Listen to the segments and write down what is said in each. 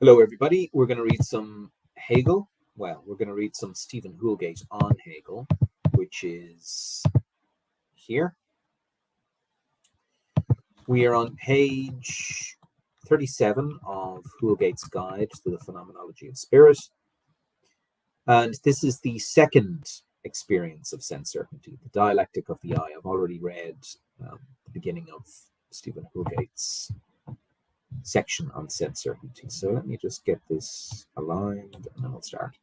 Hello, everybody. We're going to read some Hegel. Well, we're going to read some Stephen Houlgate on Hegel, which is here. We are on page 37 of Houlgate's Guide to the Phenomenology of Spirit. And this is the second experience of sense certainty, the dialectic of the eye. I've already read the beginning of Stephen Houlgate's section on sense certainty. So let me just get this aligned and then we'll start.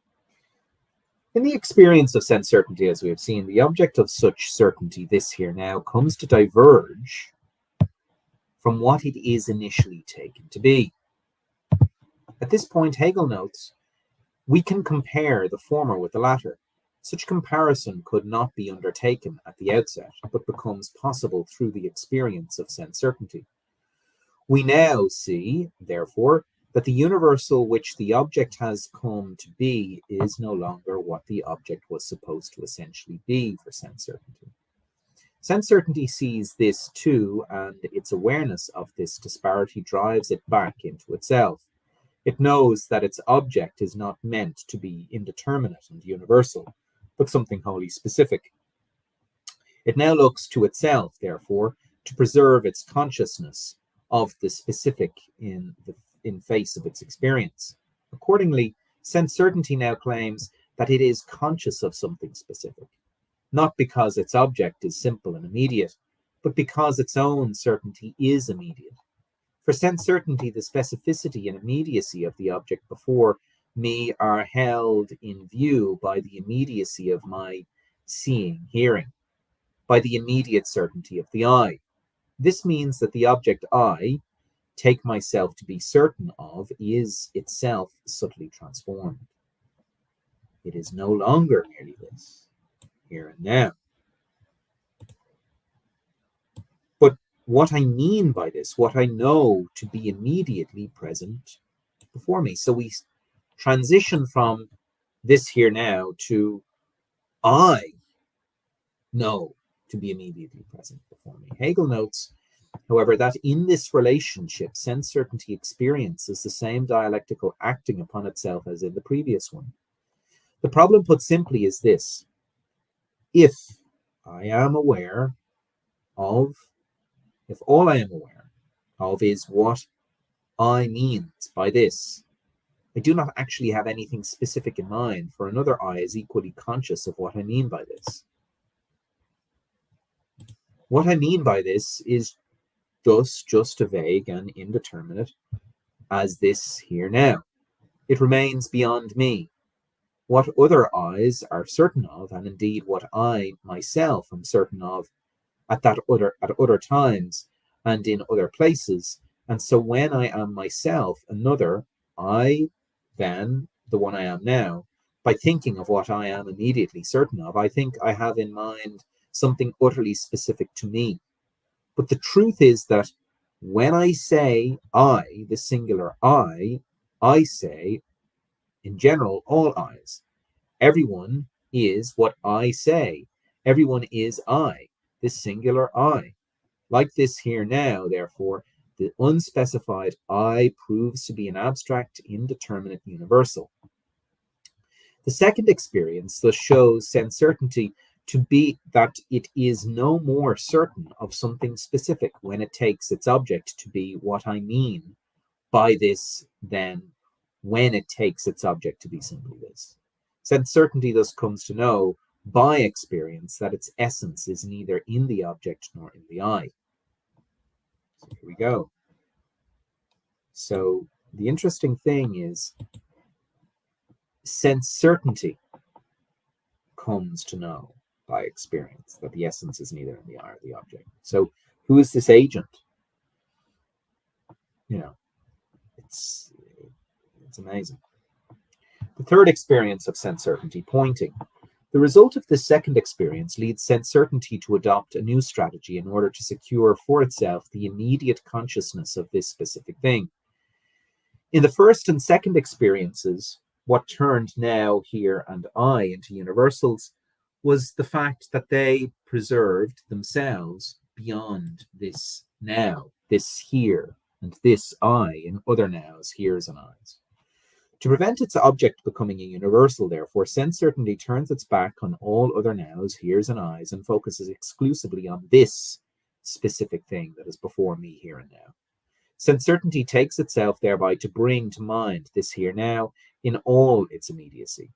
In the experience of sense certainty, as we have seen, the object of such certainty, this here now, comes to diverge from what it is initially taken to be. At this point, Hegel notes, we can compare the former with the latter. Such comparison could not be undertaken at the outset, but becomes possible through the experience of sense certainty. We now see, therefore, that the universal which the object has come to be is no longer what the object was supposed to essentially be for sense certainty. Sense certainty sees this too, and its awareness of this disparity drives it back into itself. It knows that its object is not meant to be indeterminate and universal, but something wholly specific. It now looks to itself, therefore, to preserve its consciousness of the specific in face of its experience. Accordingly, sense certainty now claims that it is conscious of something specific, not because its object is simple and immediate, but because its own certainty is immediate. For sense certainty, the specificity and immediacy of the object before me are held in view by the immediacy of my seeing, hearing, by the immediate certainty of the eye. This means that the object I take myself to be certain of is itself subtly transformed. It is no longer merely this, here and now. But what I mean by this, what I know to be immediately present before me. So we transition from this here now to I know to be immediately present before me. Hegel notes, however, that in this relationship, sense certainty experiences the same dialectical acting upon itself as in the previous one. The problem, put simply, is this. If all I am aware of is what I means by this, I do not actually have anything specific in mind, for another I is equally conscious of what I mean by this. What I mean by this is just as vague and indeterminate as this here now. It remains beyond me. What other eyes are certain of, and indeed what I myself am certain of at other times and in other places. And so when I am myself another, I then, the one I am now, by thinking of what I am immediately certain of, I think I have in mind something utterly specific to me. But the truth is that when I say I, the singular I say, in general, all eyes. Everyone is what I say. Everyone is I, this singular I. Like this here now, therefore, the unspecified I proves to be an abstract, indeterminate universal. The second experience thus shows sense certainty to be that it is no more certain of something specific when it takes its object to be what I mean by this than when it takes its object to be simply this. Sense certainty thus comes to know by experience that its essence is neither in the object nor in the I. So here we go. So the interesting thing is sense certainty comes to know by experience that the essence is neither in the I or the object. So who is this agent? It's amazing. The third experience of sense certainty, pointing. The result of this second experience leads sense certainty to adopt a new strategy in order to secure for itself the immediate consciousness of this specific thing. In the first and second experiences, what turned now, here, and I into universals was the fact that they preserved themselves beyond this now, this here, and this I in other nows, heres, and eyes. To prevent its object becoming a universal, therefore, sense certainty turns its back on all other nows, heres, and Is, and focuses exclusively on this specific thing that is before me here and now. Sense certainty takes itself thereby to bring to mind this here now in all its immediacy.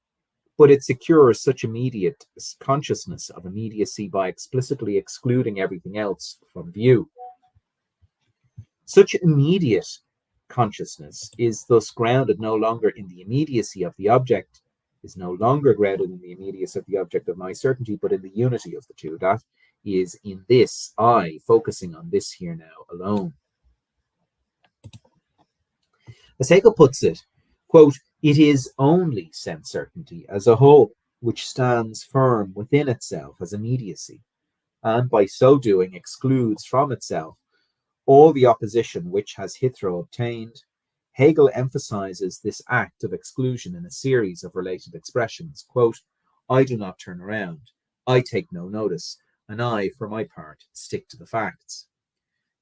But it secures such immediate consciousness of immediacy by explicitly excluding everything else from view. Such immediate consciousness is thus grounded no longer in the immediacy of the object, is no longer grounded in the immediacy of the object of my certainty, but in the unity of the two. That is in this I, focusing on this here now alone. As Hegel puts it, quote, it is only sense certainty as a whole which stands firm within itself as immediacy, and by so doing excludes from itself all the opposition which has hitherto obtained. Hegel emphasizes this act of exclusion in a series of related expressions. Quote, I do not turn around, I take no notice, and I, for my part, stick to the facts.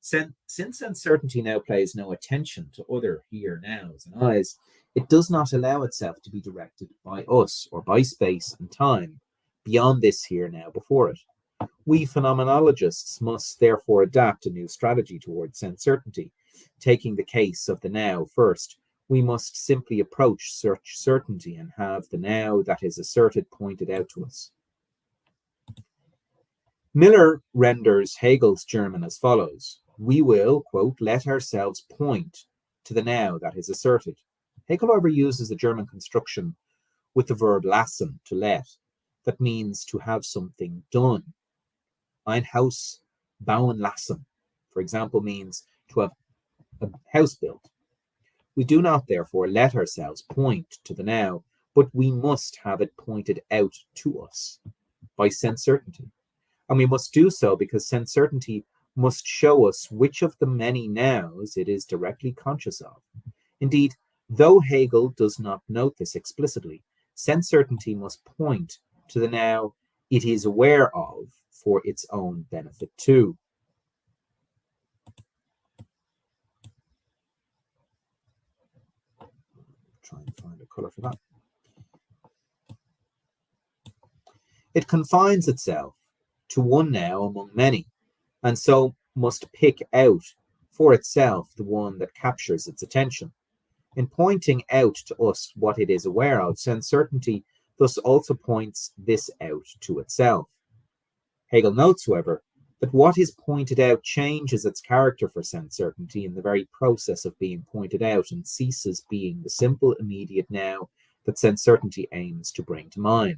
Since uncertainty now pays no attention to other here, nows, and Is, it does not allow itself to be directed by us or by space and time beyond this here now before it. We phenomenologists must therefore adapt a new strategy towards sense certainty. Taking the case of the now first, we must simply approach such certainty and have the now that is asserted pointed out to us. Miller renders Hegel's German as follows. We will, quote, let ourselves point to the now that is asserted. Hegel, however, uses the German construction with the verb lassen, to let. That means to have something done. Ein Haus bauen lassen, for example, means to have a house built. We do not, therefore, let ourselves point to the now, but we must have it pointed out to us by sense certainty. And we must do so because sense certainty must show us which of the many nows it is directly conscious of. Indeed, though Hegel does not note this explicitly, sense certainty must point to the now it is aware of for its own benefit too. Try and find a color for that. It confines itself to one now among many, and so must pick out for itself the one that captures its attention. In pointing out to us what it is aware of, sense certainty thus also points this out to itself. Hegel notes, however, that what is pointed out changes its character for sense certainty in the very process of being pointed out and ceases being the simple immediate now that sense certainty aims to bring to mind.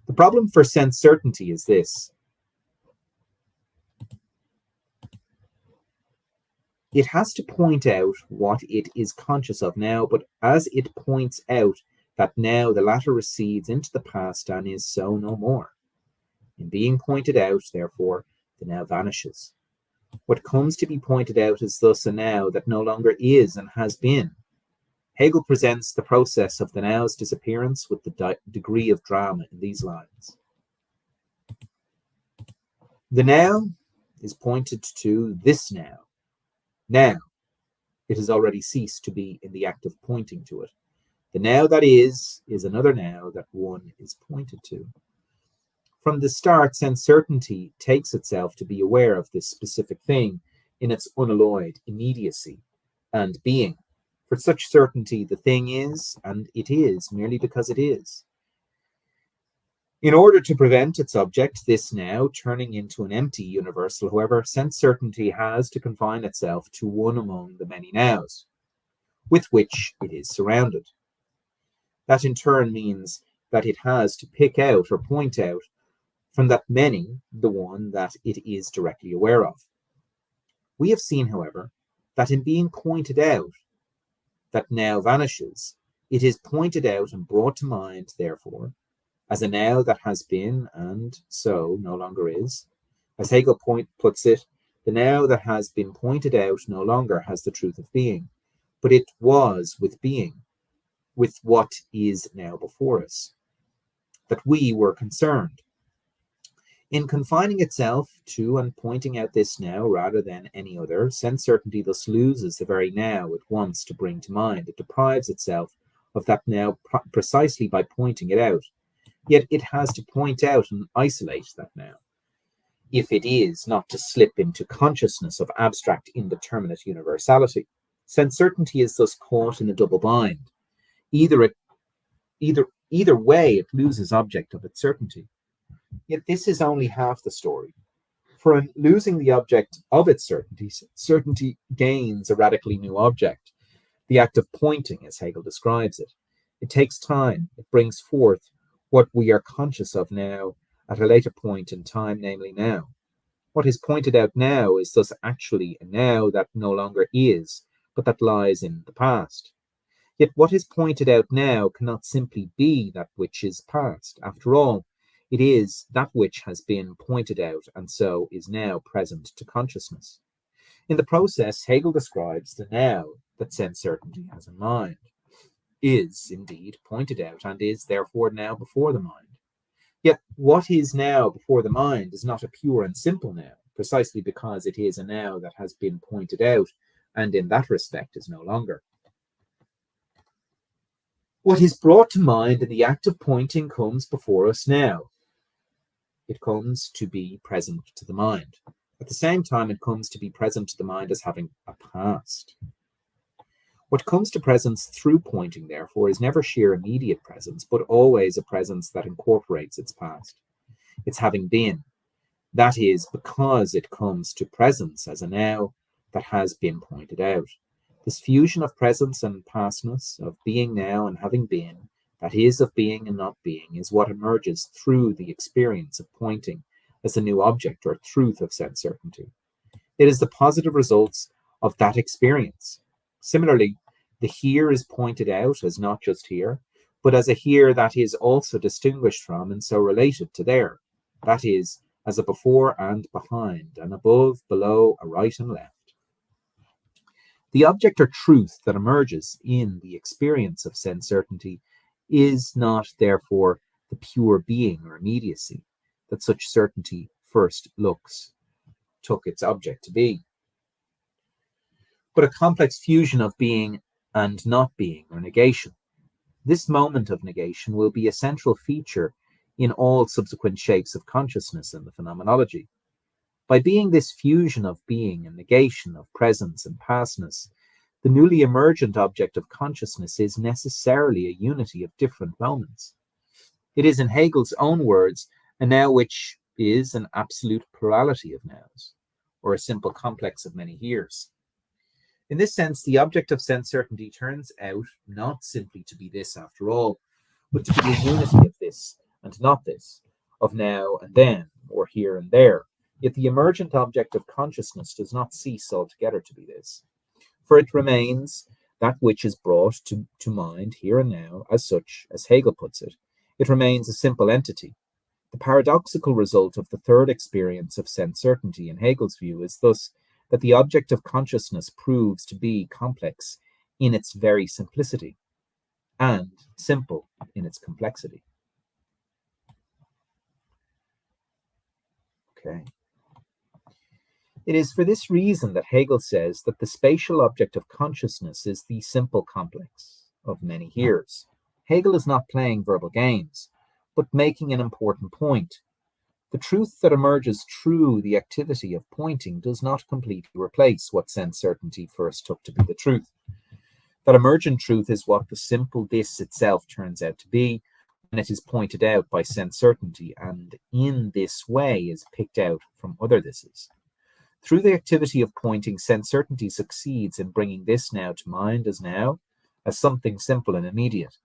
The problem for sense certainty is this. It has to point out what it is conscious of now, but as it points out that now, the latter recedes into the past and is so no more. In being pointed out, therefore, the now vanishes. What comes to be pointed out is thus a now that no longer is and has been. Hegel presents the process of the now's disappearance with the degree of drama in these lines. The now is pointed to this now. Now, it has already ceased to be in the act of pointing to it. The now that is another now that one is pointed to. From the start, sense certainty takes itself to be aware of this specific thing in its unalloyed immediacy and being. For such certainty, the thing is, and it is, merely because it is. In order to prevent its object, this now, turning into an empty universal, however, sense certainty has to confine itself to one among the many nows, with which it is surrounded. That in turn means that it has to pick out or point out from that many the one that it is directly aware of. We have seen, however, that in being pointed out, that now vanishes, it is pointed out and brought to mind, therefore, as a now that has been and so no longer is. As Hegel puts it, the now that has been pointed out no longer has the truth of being, but it was with being, with what is now before us, that we were concerned. In confining itself to and pointing out this now rather than any other, sense certainty thus loses the very now it wants to bring to mind. It deprives itself of that now precisely by pointing it out. Yet it has to point out and isolate that now, if it is not to slip into consciousness of abstract indeterminate universality. Sense certainty is thus caught in a double bind. Either way, it loses object of its certainty. Yet this is only half the story. For in losing the object of its certainty, certainty gains a radically new object, the act of pointing, as Hegel describes it. It takes time. It brings forth what we are conscious of now at a later point in time, namely now. What is pointed out now is thus actually a now that no longer is, but that lies in the past. Yet what is pointed out now cannot simply be that which is past. After all, it is that which has been pointed out and so is now present to consciousness. In the process, Hegel describes the now that sense certainty has in mind, is indeed pointed out and is therefore now before the mind. Yet what is now before the mind is not a pure and simple now, precisely because it is a now that has been pointed out and in that respect is no longer. What is brought to mind in the act of pointing comes before us now. It comes to be present to the mind. At the same time, it comes to be present to the mind as having a past. What comes to presence through pointing, therefore, is never sheer immediate presence, but always a presence that incorporates its past, its having been. That is because it comes to presence as a now that has been pointed out. This fusion of presence and pastness, of being now and having been, that is, of being and not being, is what emerges through the experience of pointing as a new object or truth of sense certainty. It is the positive results of that experience. Similarly, the here is pointed out as not just here, but as a here that is also distinguished from and so related to there. That is, as a before and behind, an above, below, a right and left. The object or truth that emerges in the experience of sense certainty is not, therefore, the pure being or immediacy that such certainty first took its object to be, but a complex fusion of being and not being, or negation. This moment of negation will be a central feature in all subsequent shapes of consciousness and the phenomenology. By being this fusion of being and negation, of presence and pastness, the newly emergent object of consciousness is necessarily a unity of different moments. It is, in Hegel's own words, a now which is an absolute plurality of nows, or a simple complex of many heres. In this sense, the object of sense certainty turns out not simply to be this after all, but to be a unity of this and not this, of now and then, or here and there. Yet the emergent object of consciousness does not cease altogether to be this, for it remains that which is brought to mind here and now as such, as Hegel puts it. It remains a simple entity. The paradoxical result of the third experience of sense certainty in Hegel's view is thus that the object of consciousness proves to be complex in its very simplicity and simple in its complexity. Okay. It is for this reason that Hegel says that the spatial object of consciousness is the simple complex of many heres. Hegel is not playing verbal games, but making an important point. The truth that emerges through the activity of pointing does not completely replace what sense certainty first took to be the truth. That emergent truth is what the simple this itself turns out to be when it is pointed out by sense certainty, and in this way is picked out from other thises. Through the activity of pointing, sense certainty succeeds in bringing this now to mind as something simple and immediate.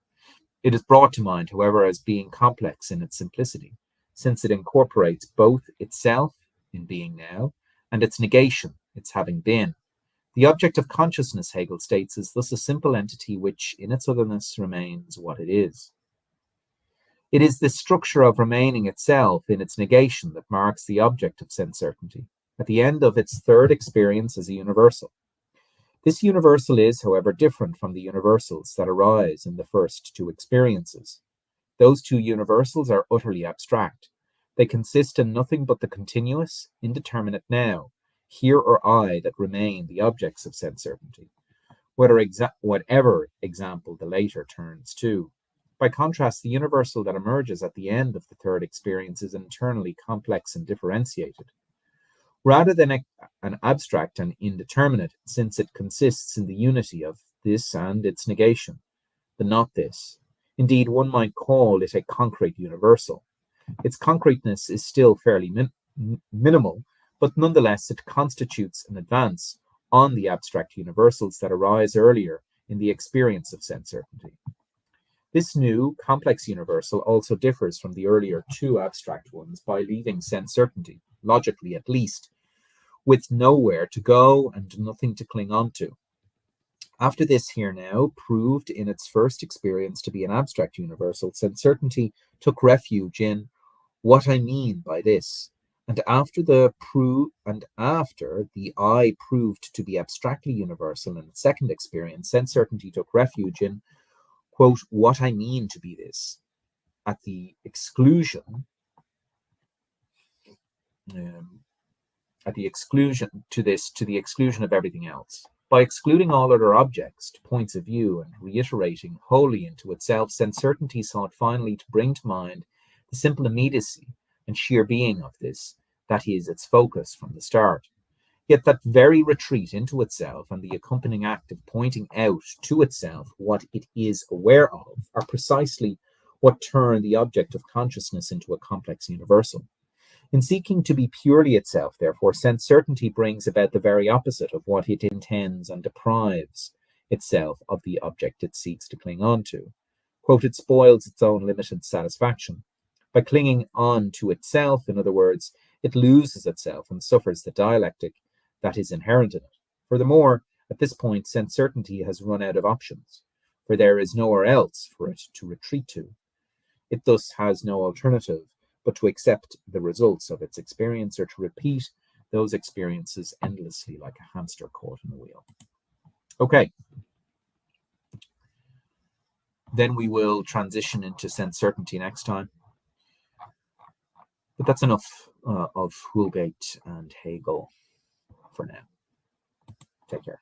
It is brought to mind, however, as being complex in its simplicity, since it incorporates both itself in being now and its negation, its having been. The object of consciousness, Hegel states, is thus a simple entity which, in its otherness, remains what it is. It is this structure of remaining itself in its negation that marks the object of sense certainty, at the end of its third experience as a universal. This universal is, however, different from the universals that arise in the first two experiences. Those two universals are utterly abstract. They consist in nothing but the continuous, indeterminate now, here or I, that remain the objects of sense certainty. whatever example the later turns to. By contrast, the universal that emerges at the end of the third experience is internally complex and differentiated, rather than an abstract and indeterminate, since it consists in the unity of this and its negation, the not this. Indeed, one might call it a concrete universal. Its concreteness is still fairly minimal, but nonetheless it constitutes an advance on the abstract universals that arise earlier in the experience of sense certainty. This new, complex universal also differs from the earlier two abstract ones by leaving sense certainty, logically at least, with nowhere to go and nothing to cling on to. After this here now proved in its first experience to be an abstract universal, sense certainty took refuge in what I mean by this. And after the I proved to be abstractly universal in its second experience, sense certainty took refuge in, quote, what I mean to be this, at the exclusion to the exclusion of everything else. By excluding all other objects, points of view, and reiterating wholly into itself, sense certainty sought finally to bring to mind the simple immediacy and sheer being of this, that is its focus from the start. Yet that very retreat into itself and the accompanying act of pointing out to itself what it is aware of are precisely what turn the object of consciousness into a complex universal. In seeking to be purely itself, therefore, sense certainty brings about the very opposite of what it intends and deprives itself of the object it seeks to cling on to. Quote, it spoils its own limited satisfaction. By clinging on to itself, in other words, it loses itself and suffers the dialectic that is inherent in it. Furthermore, at this point, sense certainty has run out of options, for there is nowhere else for it to retreat to. It thus has no alternative but to accept the results of its experience or to repeat those experiences endlessly like a hamster caught in a wheel. Okay. Then we will transition into sense certainty next time. But that's enough of Houlgate and Hegel for now. Take care.